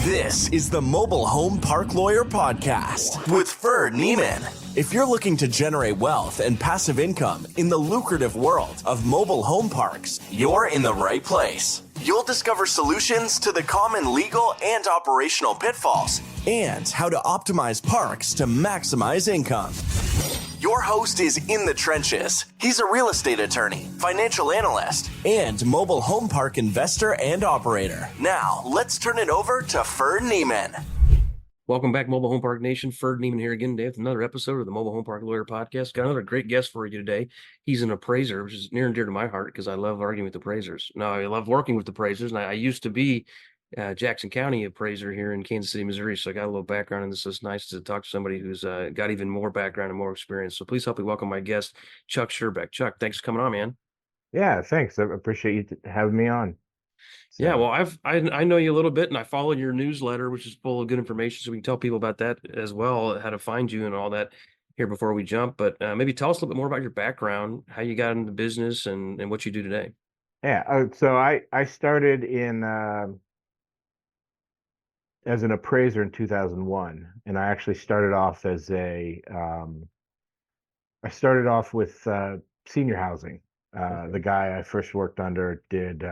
This is the Mobile Home Park Lawyer Podcast with Ferd Neiman. If you're looking to generate wealth and passive income in the lucrative world of mobile home parks, you're in the right place. You'll discover solutions to the common legal and operational pitfalls and how to optimize parks to maximize income. Your host is in the trenches. He's a real estate attorney, financial analyst, and mobile home park investor and operator. Now, let's turn it over to Ferd Neiman. Welcome back, Mobile Home Park Nation. Ferd Neiman here again today with another episode of the Mobile Home Park Lawyer Podcast. Got another great guest for you today. He's an appraiser, which is near and dear to my heart because I love arguing with appraisers. Now, I love working with appraisers, and I used to be Jackson County appraiser here in Kansas City, Missouri. So I got a little background in this. So it's nice to talk to somebody who's got even more background and more experience. So please help me welcome my guest, Chuck Schierbeck. Chuck, thanks for coming on, man. Yeah, thanks. I appreciate you having me on. So, Yeah, well, I know you a little bit, and I follow your newsletter, which is full of good information. So we can tell people about that as well, how to find you and all that here before we jump. But maybe tell us a little bit more about your background, how you got into business, and what you do today. yeah. So I started in as an appraiser in 2001, and I actually started off as I started off with senior housing. The guy I first worked under did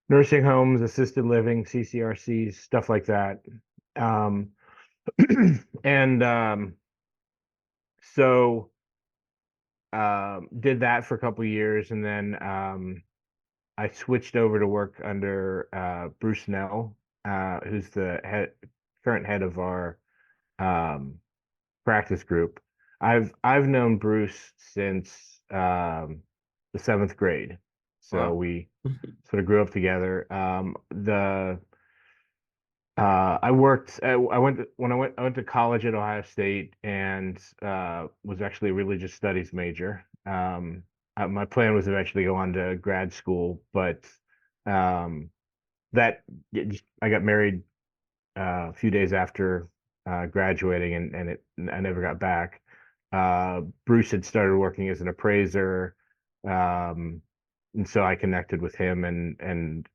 nursing homes, assisted living, CCRCs, stuff like that. And so did that for a couple of years, and then I switched over to work under Bruce Nell, who's the current head of our practice group. I've known Bruce since the 7th grade, so Wow. we sort of grew up together. I went to college at Ohio State and was actually a religious studies major. My plan was eventually to go on to grad school, but I got married a few days after graduating, and I never got back. Bruce had started working as an appraiser, and so I connected with him and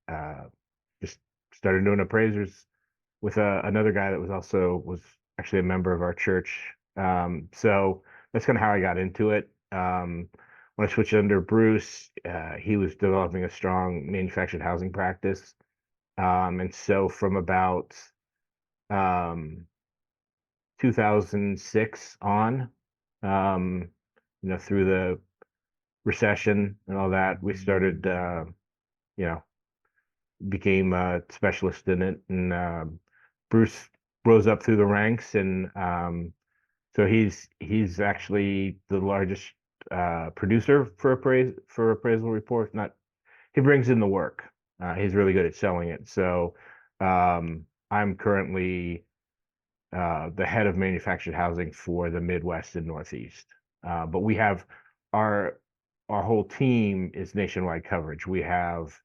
just started doing appraisers with another guy that was actually a member of our church. So that's kind of how I got into it. When I switched under Bruce, he was developing a strong manufactured housing practice. And so from about 2006 on, through the recession and all that, we started, became a specialist in it. And Bruce rose up through the ranks, and so he's actually the largest producer for appraisal reports. He brings in the work. He's really good at selling it. So I'm currently the head of manufactured housing for the Midwest and Northeast. But we have our whole team is nationwide coverage. We have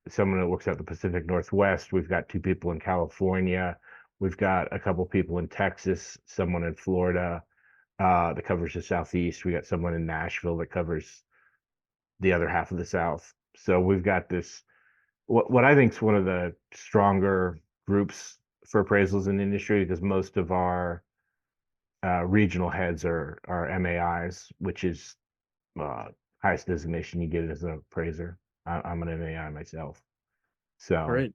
someone that works out the Pacific Northwest. We've got 2 people in California. We've got a couple people in Texas, someone in Florida that covers the Southeast. We got someone in Nashville that covers the other half of the South. So we've got this, what I think is one of the stronger groups for appraisals in the industry, because most of our regional heads are MAIs, which is highest designation you get as an appraiser. I'm an MAI myself. So Great.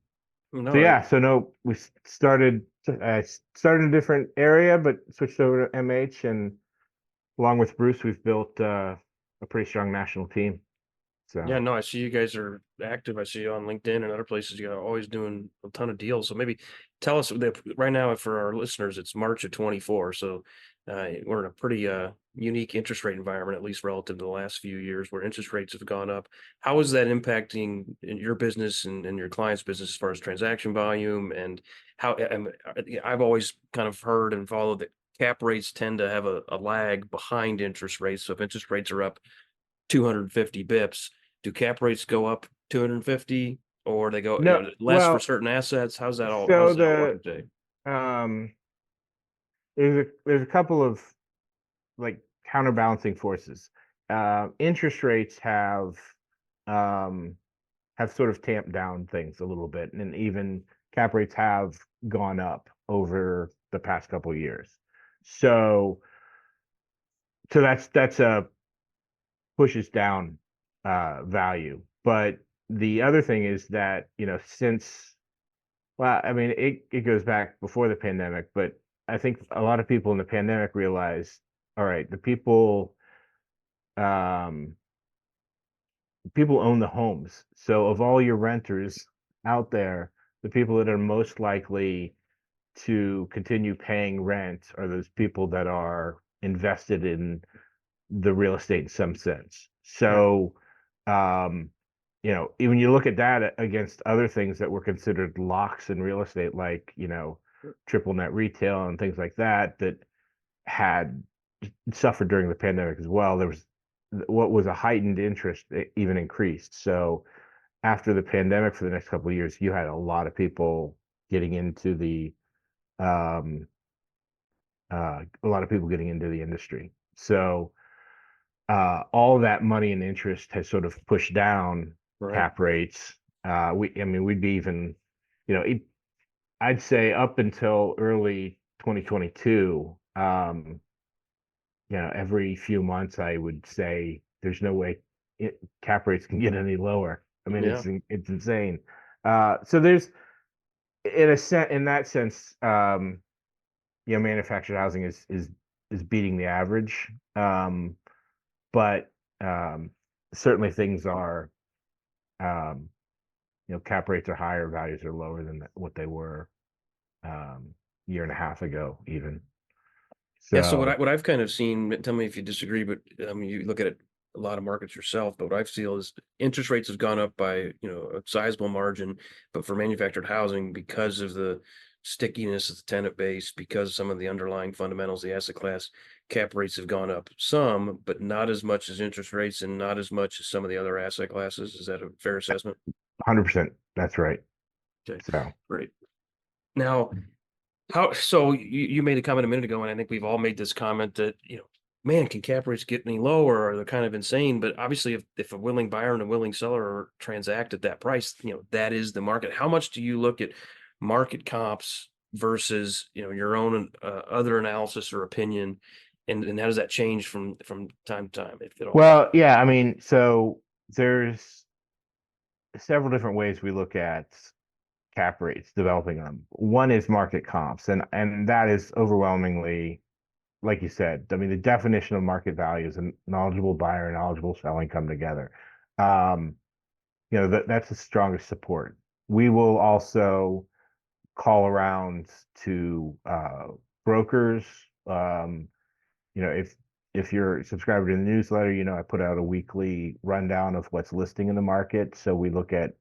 No, we started a different area, but switched over to MH, and along with Bruce, we've built a pretty strong national team. So yeah, no, I see you guys are active. I see you on LinkedIn and other places. You're always doing a ton of deals. So maybe tell us right now, for our listeners, it's March of 24. So we're in a pretty unique interest rate environment, at least relative to the last few years, where interest rates have gone up. How is that impacting in your business and your clients' business as far as transaction volume? And how I've always kind of heard and followed that cap rates tend to have a lag behind interest rates. So if interest rates are up 250 bips, do cap rates go up 250, or they go less for certain assets? How's that all work today? There's a couple of like counterbalancing forces. Interest rates have sort of tamped down things a little bit, and even cap rates have gone up over the past couple of years. So that's a pushes down value. But the other thing is that, well, I mean, it goes back before the pandemic, but I think a lot of people in the pandemic realized, all right, the people own the homes. So of all your renters out there, the people that are most likely to continue paying rent are those people that are invested in the real estate in some sense. So, when you look at that against other things that were considered locks in real estate, like, triple net retail and things like that, that had suffered during the pandemic as well, there was what was a heightened interest even increased. So after the pandemic, for the next couple of years, you had a lot of people getting into the industry. So all that money and interest has sort of pushed down cap rates. We'd be even, I'd say up until early 2022, every few months I would say there's no way cap rates can get any lower. I mean, it's insane. So there's, in that sense, manufactured housing is beating the average. But certainly things are, cap rates are higher, values are lower than what they were year and a half ago, even. So what I've kind of seen, tell me if you disagree, but you look at it a lot of markets yourself, but what I've seen is interest rates have gone up by, a sizable margin, but for manufactured housing, because of the stickiness of the tenant base, because some of the underlying fundamentals of the asset class, cap rates have gone up some, but not as much as interest rates and not as much as some of the other asset classes. Is that a fair assessment? 100%. That's right. Okay. So great. Now, so you made a comment a minute ago, and I think we've all made this comment that, man, can cap rates get any lower? Or they're kind of insane. But obviously, if a willing buyer and a willing seller transact at that price, that is the market. How much do you look at market comps versus, your own other analysis or opinion? And how does that change from time to time, if at all? Well, yeah, I mean, so there's several different ways we look at cap rates, developing them. One is market comps, and that is overwhelmingly, like you said, I mean, the definition of market value is a knowledgeable buyer and knowledgeable selling come together. That's the strongest support. We will also call around to brokers. If you're subscribed to the newsletter, I put out a weekly rundown of what's listing in the market. So we look at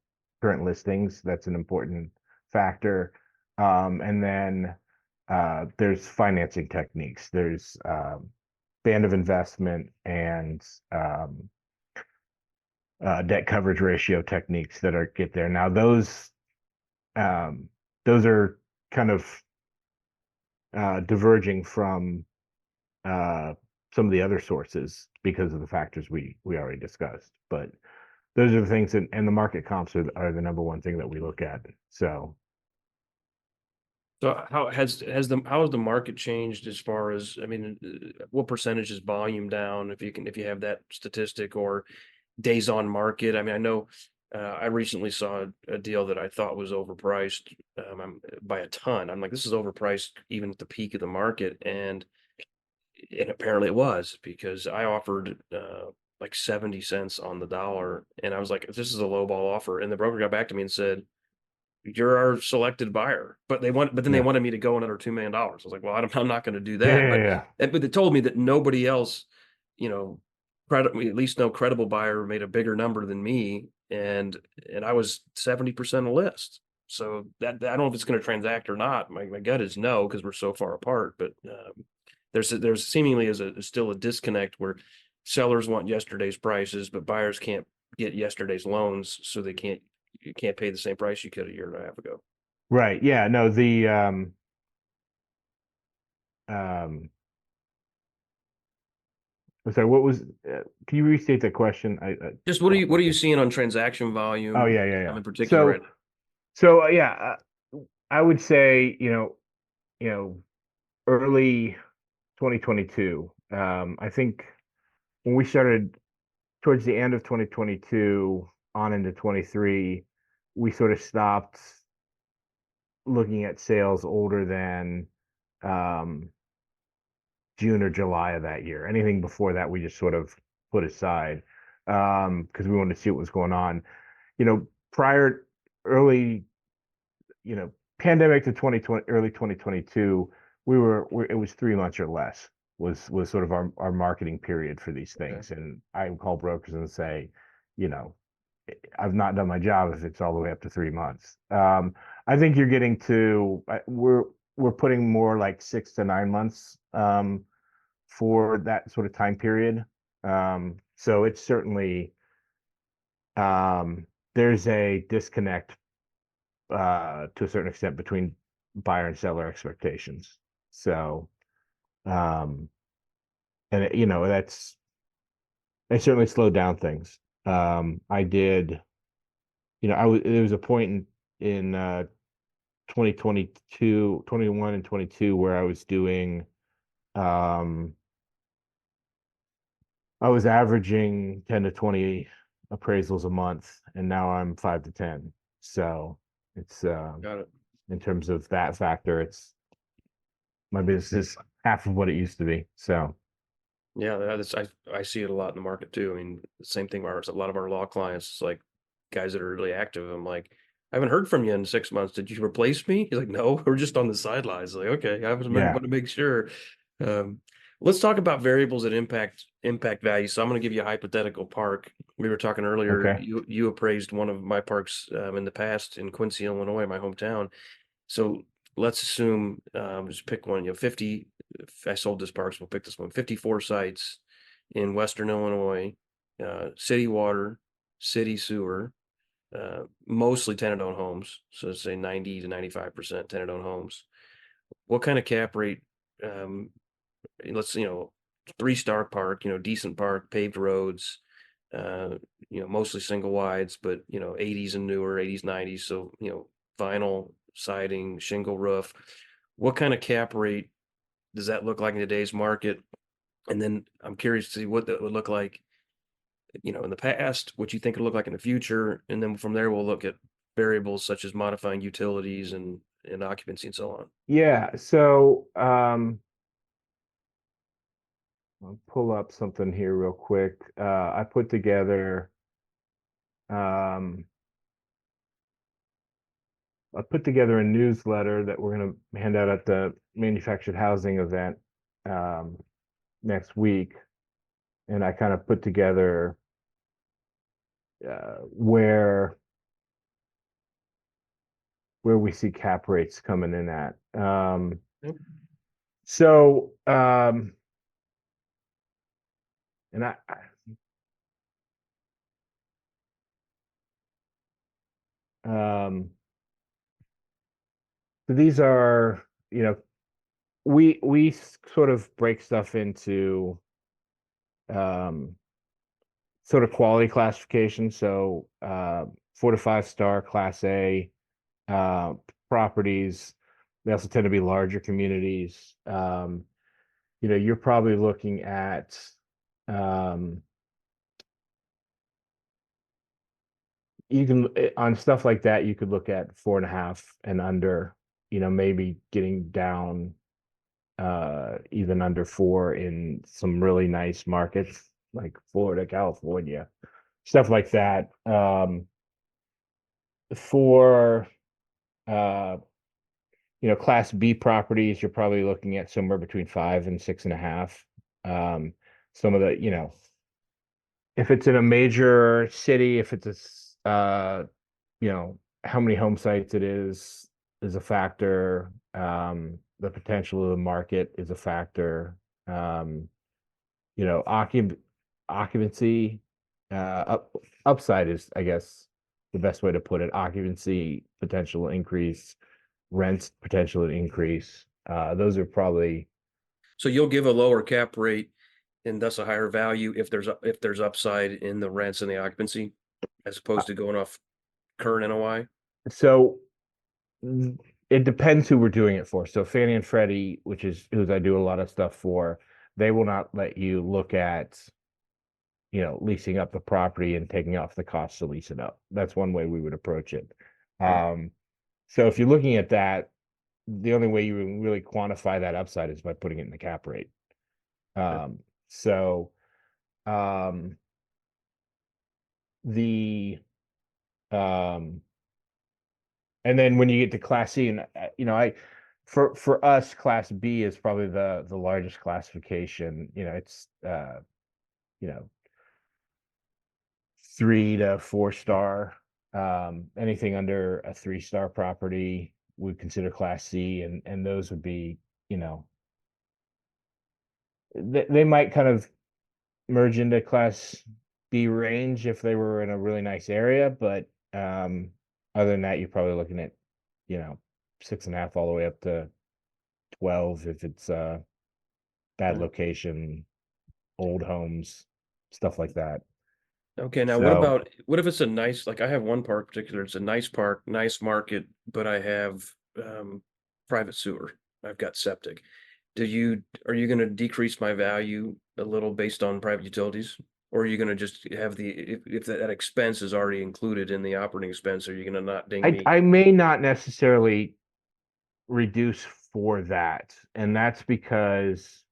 current listings. That's an important factor. And then there's financing techniques. There's band of investment and debt coverage ratio techniques that get there. Now those are kind of diverging from some of the other sources because of the factors we already discussed. But those are the things, and the market comps are the number one thing that we look at. So how has the market changed as far as, what percentage is volume down, if you have that statistic, or days on market? I mean, I know I recently saw a deal that I thought was overpriced by a ton. I'm like, this is overpriced even at the peak of the market, and apparently it was, because I offered like 70 cents on the dollar, and I was like, this is a low ball offer, and the broker got back to me and said, you're our selected buyer, but they wanted me to go another $2 million. I was like, well, I'm not going to do that. But they told me that nobody else, at least no credible buyer, made a bigger number than me, and I was 70% of list. So that, I don't know if it's going to transact or not. My gut is no, because we're so far apart. But there's seemingly still a disconnect where sellers want yesterday's prices, but buyers can't get yesterday's loans, so you can't pay the same price you could a year and a half ago. Right. Yeah. No, sorry, what was, can you restate the question? Just what are you seeing on transaction volume? Oh, yeah. In particular. So yeah, I would say, early 2022. I think when we started towards the end of 2022 on into 23, we sort of stopped looking at sales older than um, June or July of that year. Anything before that, we just sort of put aside because we wanted to see what was going on. Prior early, pandemic to 2020, early 2022, it was 3 months or less was sort of our marketing period for these Okay. things. And I would call brokers and say, you know, I've not done my job if it's all the way up to 3 months. I think you're getting to we're putting more like 6 to 9 months for that sort of time period. So it's certainly there's a disconnect to a certain extent between buyer and seller expectations. So and it certainly slowed down things. I did, there was a point in 2022, 21 and 22 where I was doing I was averaging 10 to 20 appraisals a month, and now I'm 5 to 10. So it's Got it. in terms of that factor, it's my business is half of what it used to be. So Yeah, I see it a lot in the market too. I mean, the same thing. A lot of our law clients, it's like guys that are really active. I'm like, I haven't heard from you in 6 months. Did you replace me? He's like, no, we're just on the sidelines. Like, okay, I was yeah, want to make sure. Um, let's talk about variables that impact value. So I'm going to give you a hypothetical park. We were talking earlier. okay, You appraised one of my parks in the past in Quincy, Illinois, my hometown. So let's assume just pick one. 50. If I sold this park, so we'll pick this one. 54 sites in Western Illinois, city water, city sewer, mostly tenant-owned homes. So say 90 to 95% tenant-owned homes. What kind of cap rate? Um, let's 3-star park. Decent park, paved roads. Mostly single wides, but 80s and newer, 80s, 90s. So vinyl siding, shingle roof. What kind of cap rate does that look like in today's market? And then I'm curious to see what that would look like, in the past, what you think it'll look like in the future. And then from there, we'll look at variables such as modifying utilities and occupancy and so on. yeah. So I'll pull up something here real quick. I put together um, a newsletter that we're going to hand out at the manufactured housing event um, next week, and I kind of put together where we see cap rates coming in at. Yep. So and so these are, we sort of break stuff into um sort of quality classification. So 4 to 5 star class A uh properties. They also tend to be larger communities. You're probably looking at um you can on stuff like that, you could look at 4.5 and under, maybe getting down even under 4 in some really nice markets like Florida, California, stuff like that. For uh class B properties, you're probably looking at somewhere between 5 and 6.5. Some of the, if it's in a major city, if it's how many home sites it is a factor. The potential of the market is a factor. Um, occupancy, upside is, I guess, the best way to put it. Occupancy potential increase, rents potential increase. Those are probably So you'll give a lower cap rate and thus a higher value if there's upside in the rents and the occupancy, as opposed to going off current NOI. so it depends who we're doing it for. So Fannie and Freddie, which is who I do a lot of stuff for, they will not let you look at, leasing up the property and taking off the cost to lease it up. That's one way we would approach it. Right. So if you're looking at that, the only way you can really quantify that upside is by putting it in the cap rate. So the and then when you get to Class C, and for us, Class B is probably the largest classification. It's 3 to 4 star. Anything under a 3-star property we consider Class C, and those would be, they might kind of merge into Class B range if they were in a really nice area, but other than that, you're probably looking at 6.5 all the way up to 12 if it's bad Right. location, old homes, stuff like that. Okay, now So what if it's a nice, like I have one park particular, it's a nice park, nice market, but I have private sewer. I've got septic. Are you gonna decrease my value a little based on private utilities? Or are you gonna just have if that expense is already included in the operating expense, are you gonna not ding me? I may not necessarily reduce for that, and that's because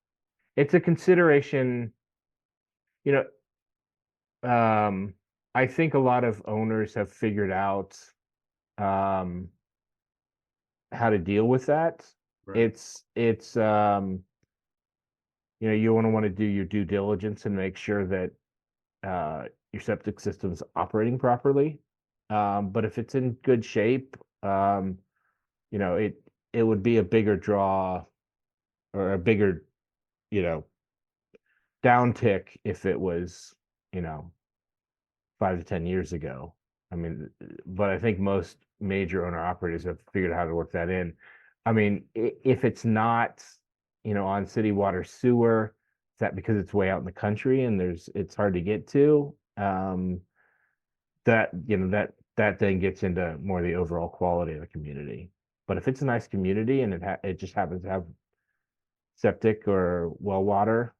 it's a consideration. You I think a lot of owners have figured out um how to deal with that. Right. It's you want to do your due diligence and make sure that your septic system's operating properly. But if it's in good shape, it would be a bigger draw or a bigger, you know, downtick if it was, you know, 5 to 10 years ago. I mean, but I think most major owner operators have figured out how to work that in. I mean, if it's not, on city water sewer, is that because it's way out in the country and it's hard to get to? That then gets into more the overall quality of the community. But if it's a nice community and it just happens to have septic or well water,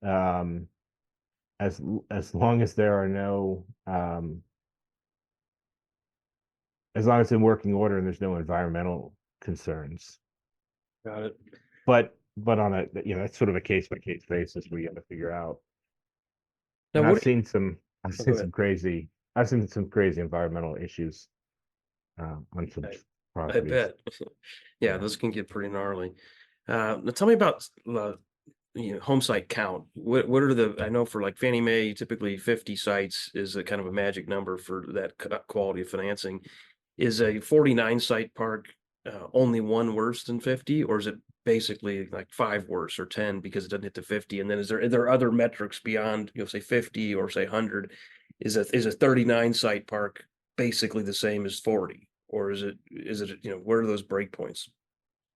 um, as long as there are no as long as it's in working order and there's no environmental concerns. Got it. But on that's sort of a case by case basis we got to figure out. Now, And what? I've Oh, go seen ahead. I've seen some crazy environmental issues on some I properties. bet. Yeah, Yeah. those can get pretty gnarly. Now tell me about home site count. What are I know for like Fannie Mae, typically 50 sites is a kind of a magic number for that quality of financing. Is a 49 site park only one worse than 50, or is it basically like 5 worse or 10 because it doesn't hit to 50? And then are there other metrics beyond, say 50 or say 100? Is a 39 site park basically the same as 40? Or is it, where are those breakpoints?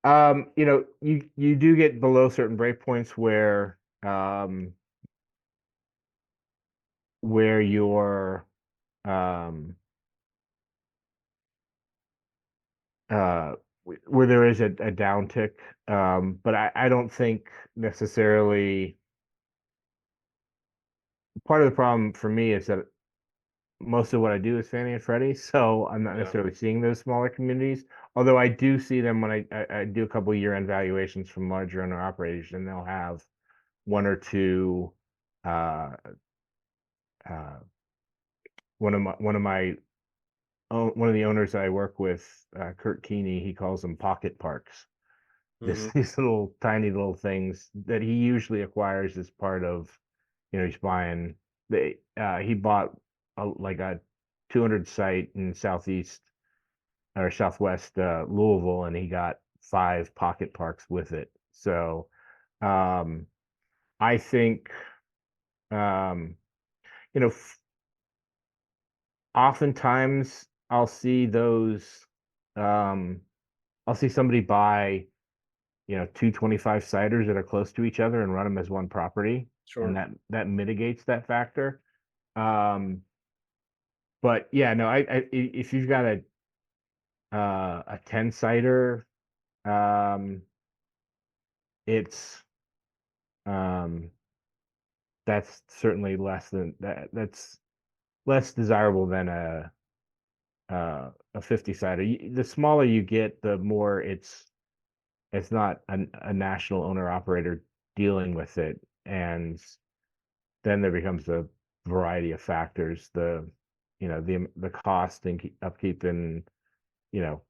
You do get below certain breakpoints where your um uh where there is a downtick. But I don't think necessarily part of the problem for me is that most of what I do is Fannie and Freddie, so I'm not Yeah. necessarily seeing those smaller communities. Although I do see them when I do a couple year-end valuations from larger owner operators, and they'll have one or two. Uh, uh, one of the owners I work with, Kurt Keeney, he calls them pocket parks. Hmm. These little tiny little things that he usually acquires as part of, he's buying. He bought like a 200 site in southeast or southwest Louisville, and he got 5 pocket parks with it. So um, I think um, you know, oftentimes um, I'll see somebody buy 225 ciders that are close to each other and run them as one property, and Sure. that mitigates that factor. Um, but yeah, no, if you've got a 10-siter, it's that's certainly less than that. That's less desirable than a 50-siter. The smaller you get, the more it's not a national owner operator dealing with it, and then there becomes a variety of factors. The cost and upkeep, and you know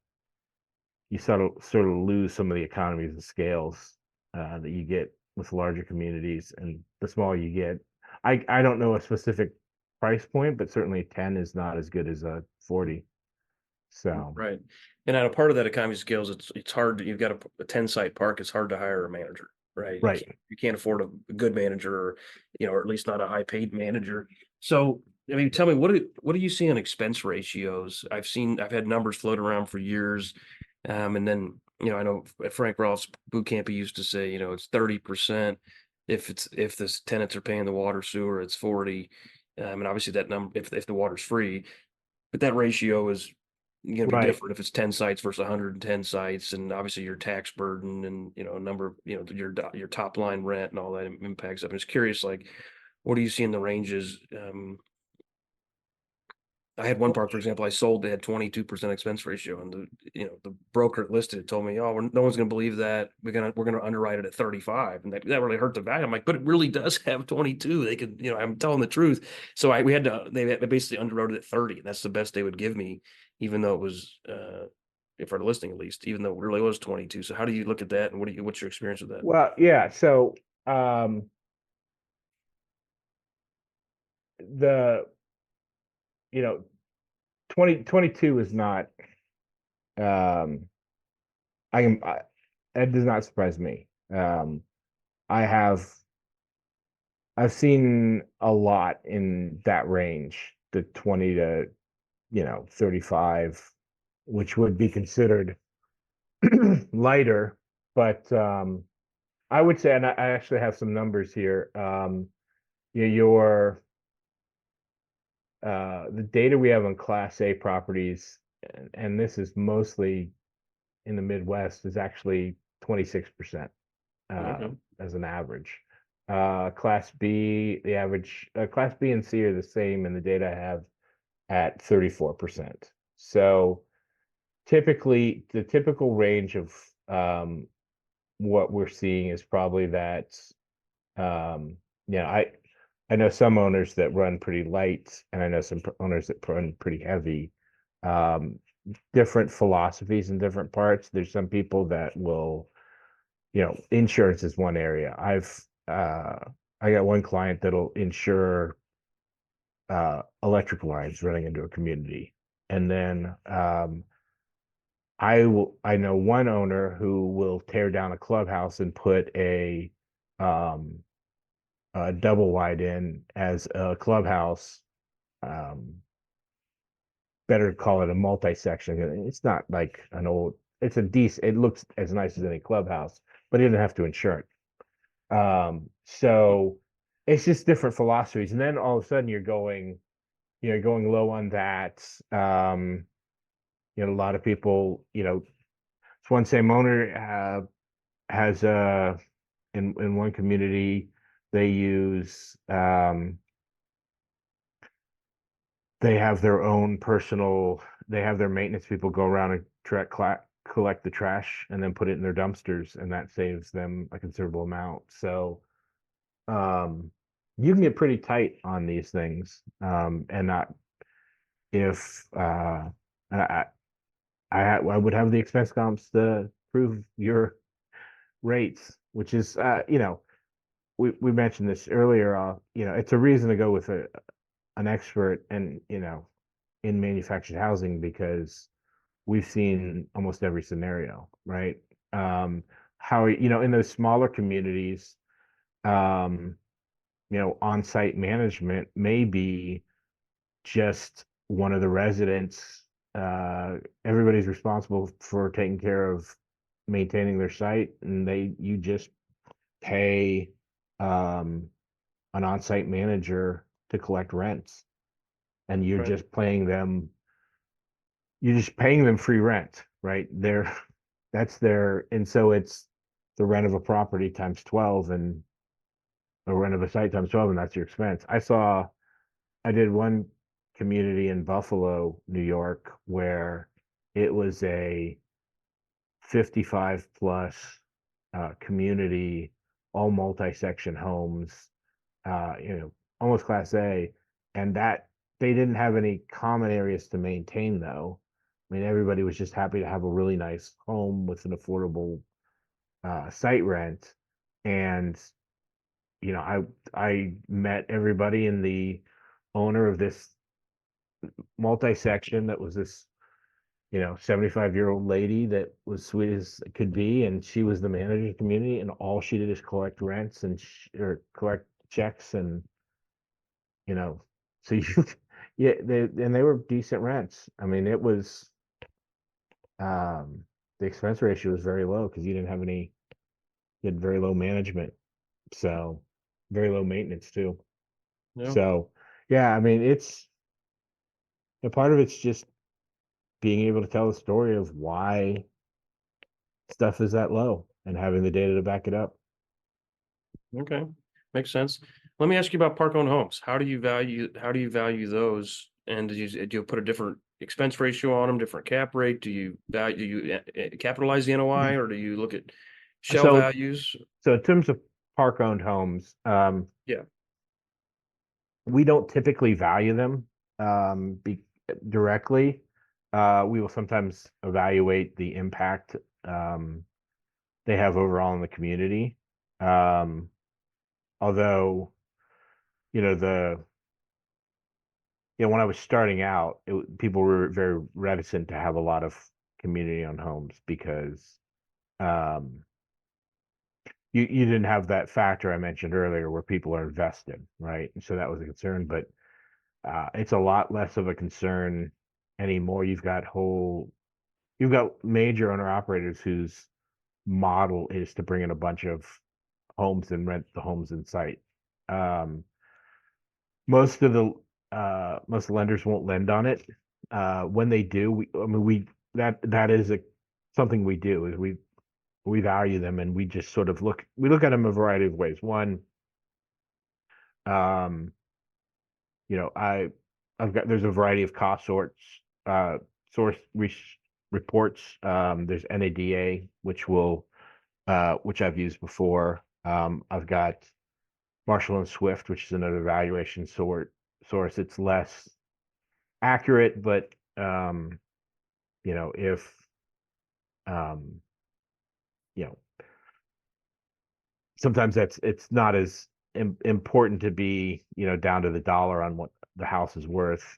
you sort of lose some of the economies of scales that you get with larger communities, and the smaller you get. I don't know a specific price point, but certainly 10 is not as good as a 40. So Right. And on a part of that economy of scales, it's hard you've got a 10-site park, it's hard to hire a manager, right? right. You can't afford a good manager, or, or at least not a high paid manager. So, I mean, tell me, what do you see on expense ratios? I've had numbers floating around for years. And then, I know at Frank Rolf's boot camp, he used to say, it's 30%. If the tenants are paying the water sewer, it's 40. And obviously that number, if the water's free, but that ratio is going to be Right. different if it's 10 sites versus 110 sites, and obviously your tax burden and a number of your top line rent and all that impacts. I'm just curious, like, what do you see in the ranges? I had one park, for example, I sold. They had 22% expense ratio, and the broker that listed it told me, "Oh, no one's going to believe that. We're gonna underwrite it at 35," and that really hurt the value. I'm like, "But it really does have 22. They could, I'm telling the truth." So they basically underwrote it at 30. And that's the best they would give me, even though it was for the listing at least, even though it really was 22. So how do you look at that, and what's your experience with that? Well, yeah. So the you know 2022 is not um that does not surprise me. I have I've seen a lot in that range, the 20 to 35, which would be considered lighter. But I would say, and I actually have some numbers here. Your the data we have on Class A properties, and this is mostly in the Midwest, is actually 26% Okay. as an average. Class B, the average, Class B and C are the same, and the data I have at 34%. So typically, the typical range of what we're seeing is probably that. Um, I know some owners that run pretty light, and I know some owners that run pretty heavy. Um, Different philosophies in different parts. There's some people that will, insurance is one area. I got one client that'll insure electric lines running into a community. And then I know one owner who will tear down a clubhouse and put um, a double wide in as a clubhouse. Um, Better call it a multi-section. It's not like it's a decent, it looks as nice as any clubhouse, but he didn't have to insure it. So it's just different philosophies. And then all of a sudden going low on that. A lot of people, it's one same owner has in one community they use they have their own personal they have their maintenance people go around and collect the trash and then put it in their dumpsters, and that saves them a considerable amount. So you can get pretty tight on these things, and not if I, I would have the expense comps to prove your rates, which is we mentioned this earlier. It's a reason to go with an expert and in manufactured housing, because we've seen almost every scenario, right? How in those smaller communities, um, on-site management may be just one of the residents. Everybody's responsible for taking care of maintaining their site, and you just pay um, an on-site manager to collect rents, and you're Right. just paying them you're just paying them free rent, right? And so it's the rent of a property times 12 and the rent of a site times 12, and that's your expense. I did one community in Buffalo, New York, where it was a 55 plus community, all multi-section homes, almost class A, and that they didn't have any common areas to maintain though. I mean, everybody was just happy to have a really nice home with an affordable site rent. And I met everybody, and the owner of this multi-section that was this 75-year-old lady that was sweet as it could be, and she was the manager of the community, and all she did is collect rents or collect checks, and you know so you yeah, they were decent rents. I mean, it was the expense ratio was very low because you had very low management, so very low maintenance too. Yeah. So yeah, I mean, it's a part of it's just being able to tell the story of why stuff is that low and having the data to back it up. Okay. Makes sense. Let me ask you about park owned homes. How do you value those? And do you put a different expense ratio on them, different cap rate? Do you capitalize the NOI, or do you look at shell So values? so in terms of park owned homes, Yeah. we don't typically value them directly. We will sometimes evaluate the impact they have overall in the community. Um, Although, you know, the when I was starting out, people were very reticent to have a lot of community-owned homes because um, you didn't have that factor I mentioned earlier where people are invested, right? And so that was a concern, but it's a lot less of a concern anymore. You've got major owner operators whose model is to bring in a bunch of homes and rent the homes in sight. Um, most lenders won't lend on it. When they do, that is something we do is we value them, and we just sort of we look at them a variety of ways. One, um, there's a variety of cost source reports. There's NADA, which I've used before. I've got Marshall and Swift, which is another valuation source. It's less accurate, but if um, you know, sometimes it's not as important to be down to the dollar on what the house is worth,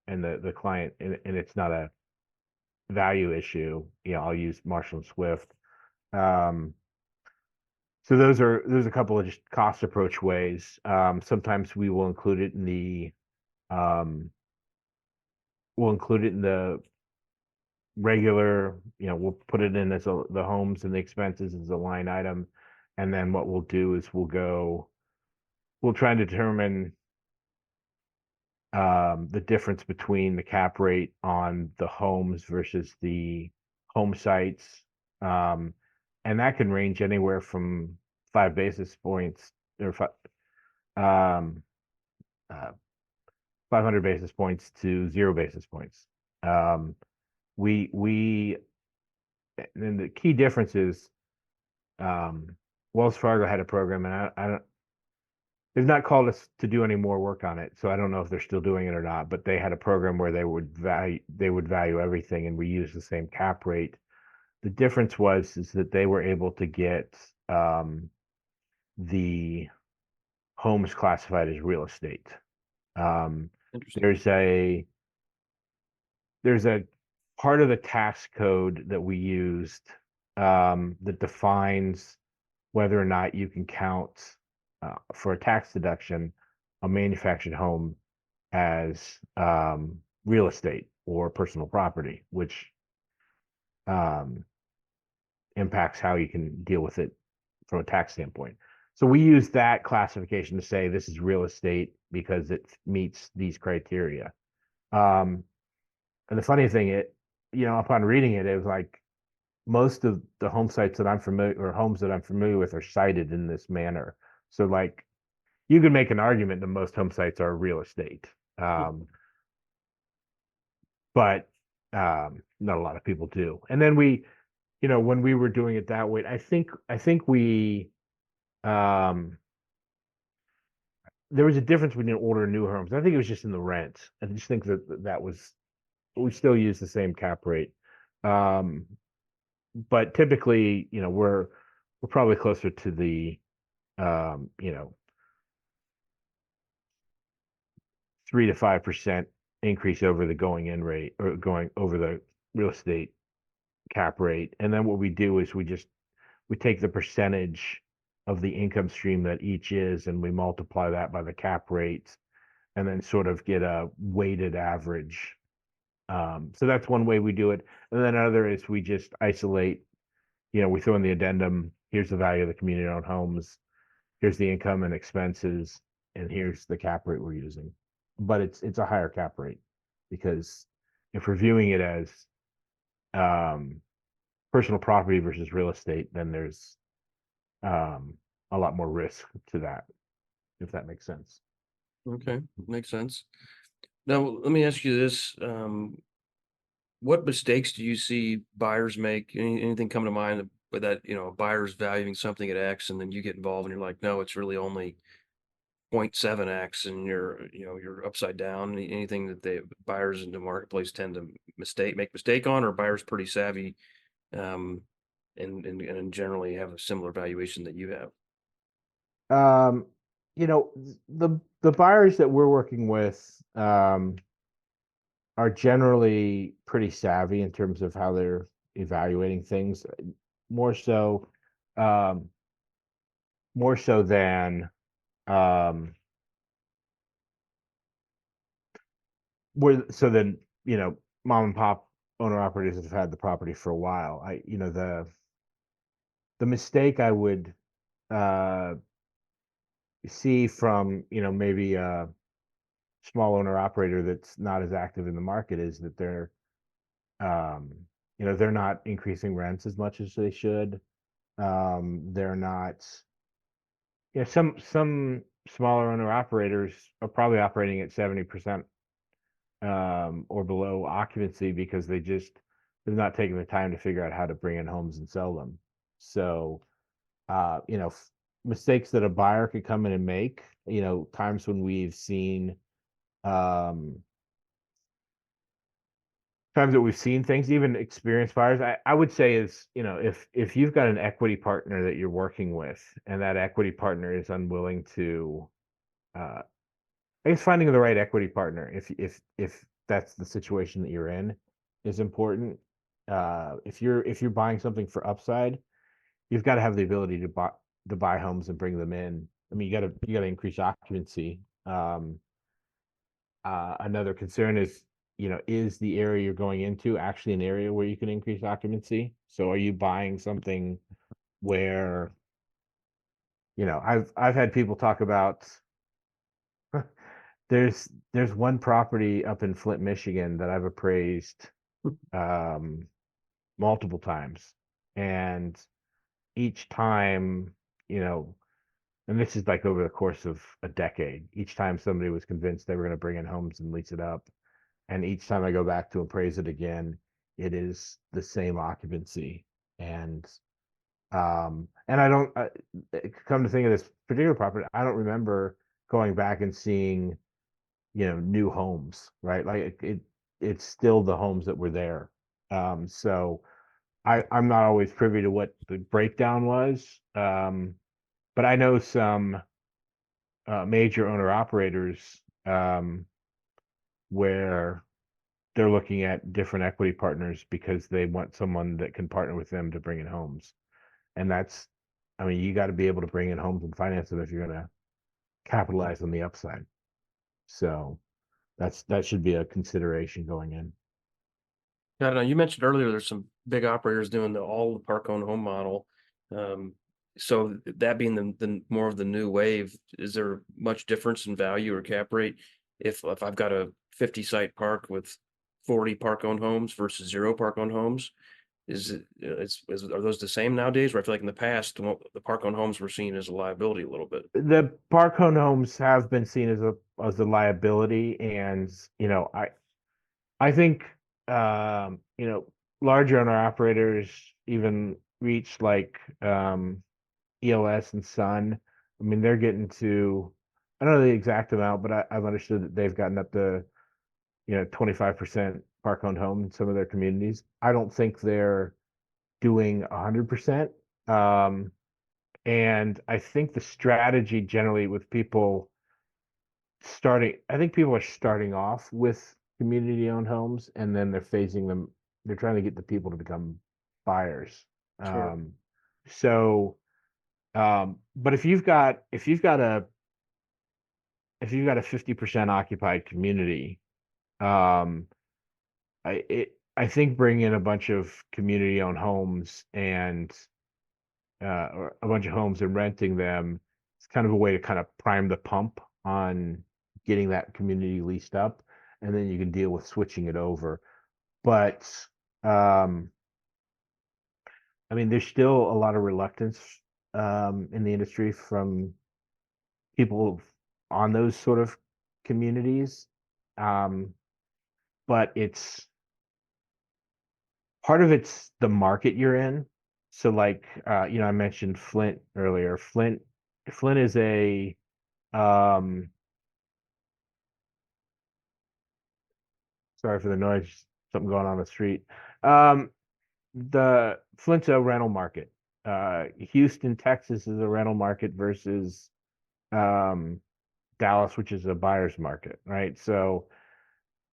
and the client, and it's not a value issue. I'll use Marshall and Swift. Um, so there's a couple of just cost approach ways. Sometimes we'll include it in um, the regular, we'll put it in as the homes and the expenses as a line item. And then what we'll do is we'll try and determine the difference between the cap rate on the homes versus the home sites. And that can range anywhere from 5 basis points or um, uh, 500 basis points to 0 basis points. We and the key difference is Wells Fargo had a program, and I don't they've not called us to do any more work on it, so I don't know if they're still doing it or not, but they had a program where they would value everything, and we use the same cap rate. The difference is that they were able to get the homes classified as real estate. Interesting. There's a part of the tax code that we used that defines whether or not you can count for a tax deduction a manufactured home as real estate or personal property, which um, impacts how you can deal with it from a tax standpoint. So we use that classification to say this is real estate because it meets these criteria. Um, And the funny thing, upon reading it, it was like most of the home sites that I'm familiar or homes that I'm familiar with are cited in this manner. So like you could make an argument that most home sites are real estate. But not a lot of people do. And then when we were doing it that way, I think we there was a difference between older and new homes. I think it was just in the rent. I just think that was we still use the same cap rate. Um, but typically, we're probably closer to the um, you know, 3 to 5% increase over the going in rate or going over the real estate cap rate. And then what we do is we take the percentage of the income stream that each is, and we multiply that by the cap rate, and then sort of get a weighted average. So that's one way we do it. And then another is we just isolate, we throw in the addendum, here's the value of the community owned homes, here's the income and expenses, and here's the cap rate we're using. But it's a higher cap rate because if we're viewing it as um, personal property versus real estate, then there's a lot more risk to that, if that makes sense. Okay, makes sense. Now, let me ask you this. What mistakes do you see buyers make? Anything come to mind with that, a buyer's valuing something at X and then you get involved and you're like, no, it's really only 0.7X and you're upside down. Anything that the buyers in the marketplace tend to make mistake on, or buyers pretty savvy um, and generally have a similar valuation that you have? Um, the buyers that we're working with are generally pretty savvy in terms of how they're evaluating things, more so um, more so than um, than mom and pop owner operators that have had the property for a while. The mistake I would uh, see from maybe a small owner operator that's not as active in the market is that um, they're not increasing rents as much as they should. They're not. Some smaller owner operators are probably operating at 70% or below occupancy because they're not taking the time to figure out how to bring in homes and sell them. So, mistakes that a buyer could come in and make, times when we've seen, um, times that we've seen things, even experienced buyers, I would say is, if you've got an equity partner that you're working with and that equity partner is unwilling to, I guess finding the right equity partner, if that's the situation that you're in, is important. If you're buying something for upside, you've got to have the ability to buy homes and bring them in. I mean, you gotta increase occupancy. Another concern is the area you're going into actually an area where you can increase occupancy? So are you buying something where, I've had people talk about there's one property up in Flint, Michigan that I've appraised um, multiple times, and each time, you know, and this is like over the course of a decade, each time somebody was convinced they were going to bring in homes and lease it up, and each time I go back to appraise it again, it is the same occupancy, and I don't come to think of this particular property, I don't remember going back and seeing new homes, right? Like it's still the homes that were there. So I'm not always privy to what the breakdown was. But I know some major owner operators where they're looking at different equity partners because they want someone that can partner with them to bring in homes. And I mean, you got to be able to bring in homes and finance them if you're going to capitalize on the upside. So that should be a consideration going in. I don't know. You mentioned earlier there's some big operators doing all the park owned home model. So that being the more of the new wave, is there much difference in value or cap rate if I've got a 50 site park with 40 park-owned homes versus 0 park-owned homes. Are those the same nowadays? Where I feel like in the past, the park-owned homes were seen as a liability a little bit. The park-owned homes have been seen as a liability, and I think larger owner operators even reach like ELS and Sun. I mean, they're getting to, I don't know the exact amount, but I've understood that they've gotten up to 25% park-owned home in some of their communities. I don't think they're doing 100%. And I think the strategy generally with people I think people are starting off with community-owned homes, and then they're phasing them. They're trying to get the people to become buyers. Sure. But if you've got a 50% occupied community, I think bringing in a bunch of community-owned homes and or a bunch of homes and renting them, it's kind of a way to kind of prime the pump on getting that community leased up, and then you can deal with switching it over. But I mean, there's still a lot of reluctance in the industry from people on those sort of communities. But part of it's the market you're in. So like I mentioned Flint earlier. Flint is a sorry for the noise, something going on the street. The Flint's a rental market. Houston, Texas is a rental market versus Dallas, which is a buyer's market, right? So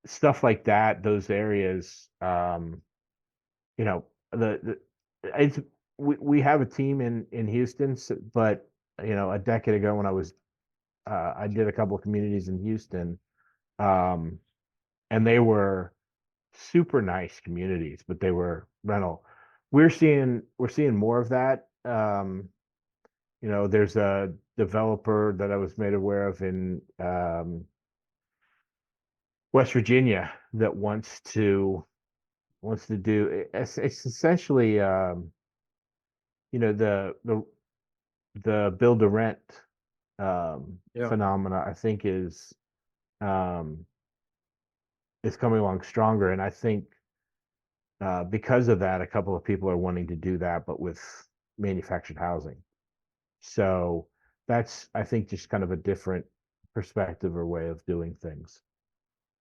stuff like that, those areas, it's we have a team in Houston, but a decade ago when I did a couple of communities in Houston, and they were super nice communities, but they were rental. We're seeing more of that. There's a developer that I was made aware of in West Virginia that wants to do it's essentially the build to rent phenomena, I think is coming along stronger, and I think because of that, a couple of people are wanting to do that, but with manufactured housing. So that's, I think, just kind of a different perspective or way of doing things.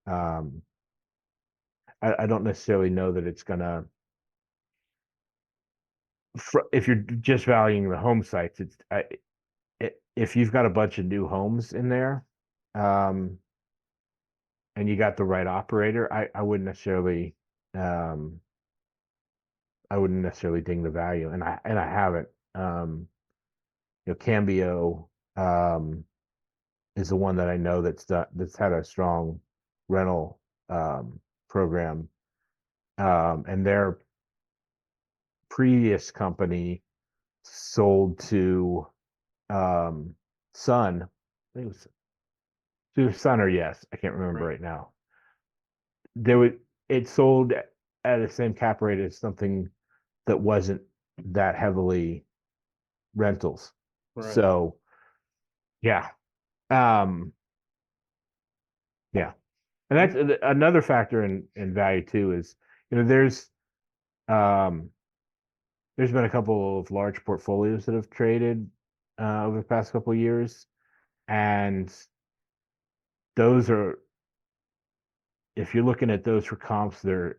I don't necessarily know that it's gonna, if you're just valuing the home sites, if you've got a bunch of new homes in there, and you got the right operator, I wouldn't necessarily ding the value, and I haven't. Cambio is the one that I know that's had a strong rental program, and their previous company sold to Sun. I think it was to Sun or Yes, I can't remember right now. It sold at the same cap rate as something that wasn't that heavily rentals. Right. So yeah. Yeah. And that's another factor in value too, is there's been a couple of large portfolios that have traded over the past couple of years, and those are, if you're looking at those for comps, they're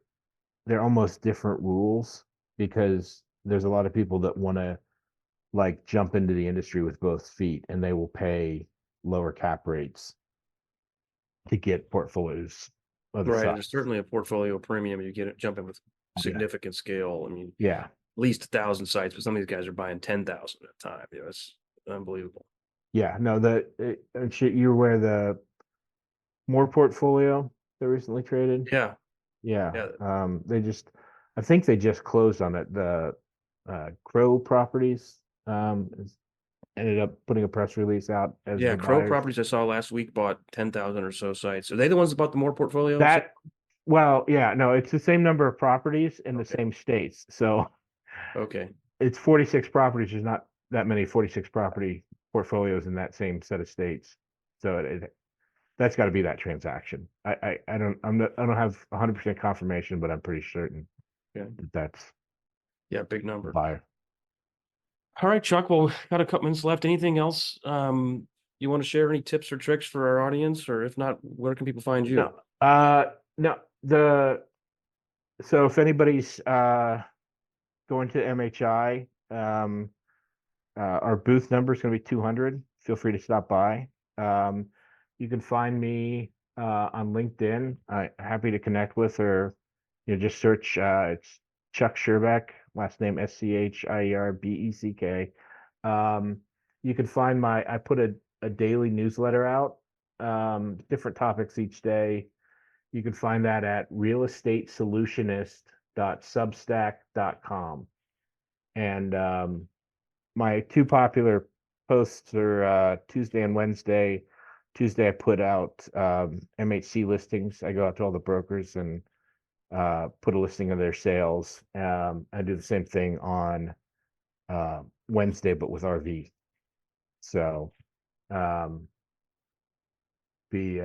almost different rules, because there's a lot of people that want to like jump into the industry with both feet, and they will pay lower cap rates to get portfolios of the Right. size. There's certainly a portfolio premium. You get it jumping with significant scale. I mean, Yeah. at least 1,000 sites, but some of these guys are buying 10,000 at a time. It's unbelievable. Yeah. No, you're aware the Moore portfolio that recently traded? Yeah. Yeah. I think they just closed on it. The Crow Properties ended up putting a press release out as the Crow buyers. Properties I saw last week bought 10,000 or so sites. Are they the ones that bought the Moore portfolio? That Well, yeah, no, it's the same number of properties in the Okay. same states. So Okay. it's 46 properties. There's not that many 46 property portfolios in that same set of states. So that's got to be that transaction. I don't have 100% confirmation, but I'm pretty certain Yeah. that that's Yeah. Big the number. buyer. All right, Chuck. Well, got a couple minutes left. Anything else you want to share? Any tips or tricks for our audience, or if not, where can people find you? No, no, so if anybody's going to MHI, our booth number is going to be 200. Feel free to stop by. You can find me on LinkedIn. Happy to connect with, or just search. It's Chuck Schierbeck, last name Schierbeck. You can find I put a daily newsletter out, different topics each day. You can find that at realestatesolutionist.substack.com. And my two popular posts are Tuesday and Wednesday. Tuesday, I put out MHC listings. I go out to all the brokers and put a listing of their sales. I do the same thing on Wednesday, but with RV. So be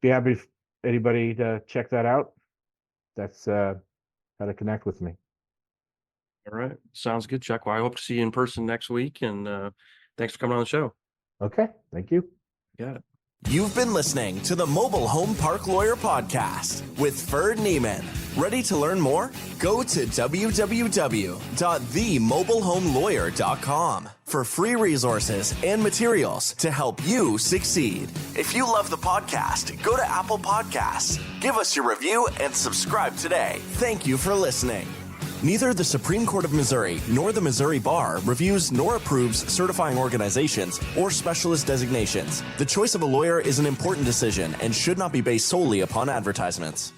happy if anybody to check that out. That's how to connect with me. All right. Sounds good, Chuck. Well, I hope to see you in person next week. And thanks for coming on the show. Okay. Thank you. Got it. You've been listening to the Mobile Home Park Lawyer Podcast with Ferd Neiman. Ready to learn more? Go to www.themobilehomelawyer.com for free resources and materials to help you succeed. If you love the podcast, go to Apple Podcasts, give us your review, and subscribe today. Thank you for listening. Neither the Supreme Court of Missouri nor the Missouri Bar reviews nor approves certifying organizations or specialist designations. The choice of a lawyer is an important decision and should not be based solely upon advertisements.